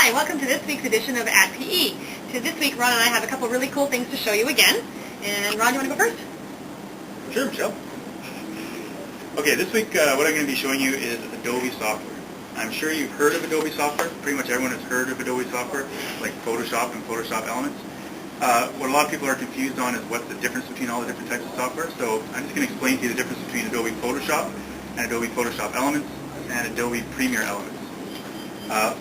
Hi, welcome to this week's edition of At PE. So this week, Ron and I have a couple really cool things to show you again. And Ron, you want to go first? Sure, Michele. Okay, this week what I'm going to be showing you is Adobe software. I'm sure you've heard of Adobe software. Pretty much everyone has heard of Adobe software, like Photoshop and Photoshop Elements. What a lot of people are confused on is what's the difference between all the different types of software. So I'm just going to explain to you the difference between Adobe Photoshop and Adobe Photoshop Elements and Adobe Premiere Elements.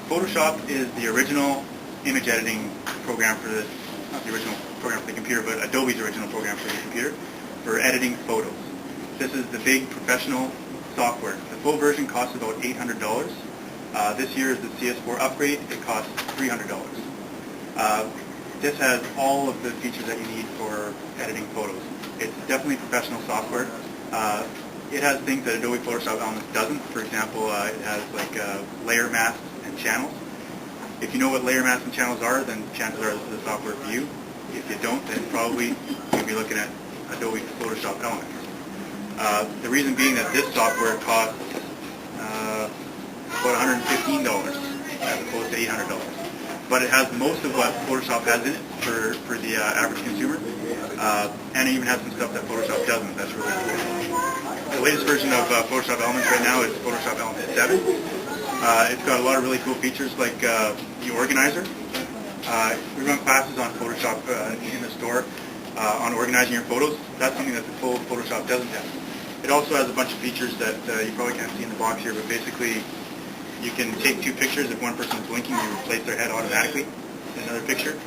Photoshop is the original image editing program for the, not the original program for the computer, but Adobe's original program for the computer for editing photos. This is the big professional software. The full version costs about $800. This year is the CS4 upgrade. It costs $300. This has all of the features that you need for editing photos. It's definitely professional software. It has things that Adobe Photoshop Elements doesn't. For example, it has like layer masks and channels. If you know what layer masks and channels are, then chances are this is the software for you. If you don't, then probably you'll be looking at Adobe Photoshop Elements. The reason being that this software costs about $115 as opposed to $800. But it has most of what Photoshop has in it for the average consumer. And it even has some stuff that Photoshop doesn't. That's really cool. The latest version of Photoshop Elements right now is Photoshop Elements 7. It's got a lot of really cool features like the organizer. We run classes on Photoshop in the store on organizing your photos. That's something that the full Photoshop doesn't have. It also has a bunch of features that you probably can't see in the box here, but basically you can take two pictures. If one person's blinking, you replace their head automatically in another picture.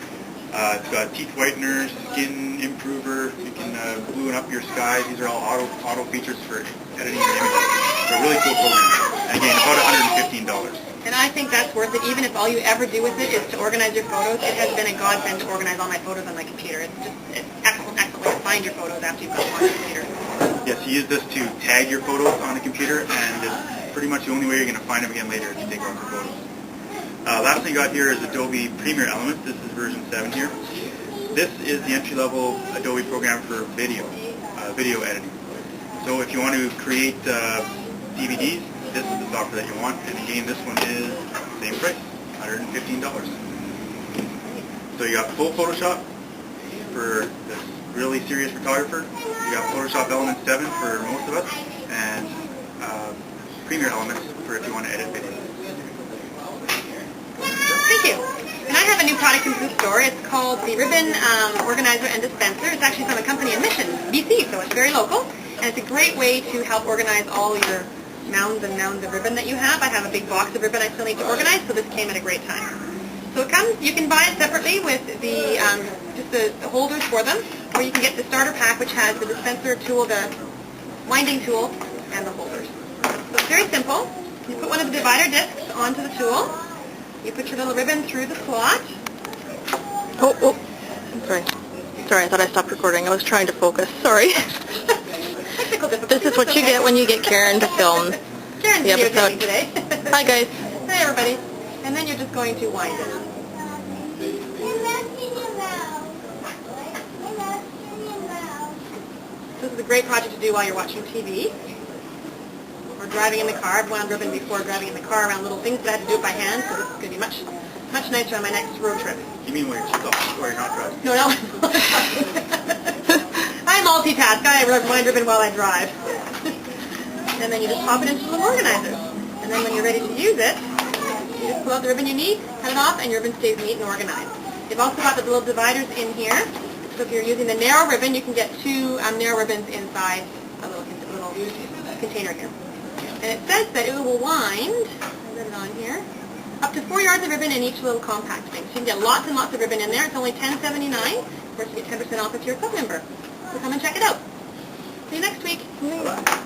It's got teeth whitener, skin improver. You can glue up your sky. These are all auto features for editing your images. It's a really cool program. And again, about $115. And I think that's worth it, even if all you ever do with it is to organize your photos. It has been a godsend to organize all my photos on my computer. It's excellent way to find your photos after you've got them on your computer. Yes, you use this to tag your photos on the computer, and it's pretty much the only way you're going to find them again later if you take off your photos. Last thing you got here is Adobe Premiere Elements. This is version 7 here. This is the entry-level Adobe program for video editing. So if you want to create DVDs, this is the software that you want. And again, this one is same price, $115. So you got full Photoshop for this really serious photographer. You got Photoshop Elements 7 for most of us, and Premiere Elements for if you want to edit video. Thank you. And I have a new product in the store. It's called the Ribbon Organizer and Dispenser. It's actually from a company in Mission, BC, so it's very local. And it's a great way to help organize all your mounds and mounds of ribbon that you have. I have a big box of ribbon I still need to organize, so this came at a great time. So it comes, you can buy it separately with the just the holders for them, or you can get the starter pack, which has the dispenser tool, the winding tool, and the holders. So it's very simple. You put one of the divider discs onto the tool. You put your little ribbon through the slot. Oh, sorry, I thought I stopped recording. I was trying to focus. Sorry. Technical difficulty. This is what you get when you get Karen to film Karen's the episode. videotaping today. Hi, guys. Hey, everybody. And then you're just going to wind it. This is a great project to do while you're watching TV or driving in the car. I've wound ribbon before driving in the car around little things, but I had to do it by hand, so this is going to be much nicer on my next road trip. You mean when you're not driving? No. I multitask. I wind ribbon while I drive. And then you just pop it into the little organizer. And then when you're ready to use it, you just pull out the ribbon you need, cut it off, and your ribbon stays neat and organized. You've also got the little dividers in here. So if you're using the narrow ribbon, you can get two narrow ribbons inside a little container here. And it says that it will wind, I read it on here, up to 4 yards of ribbon in each little compact thing. So you can get lots and lots of ribbon in there. It's only $10.79. Of course, you get 10% off if you're a club member. So come and check it out. See you next week. Bye-bye.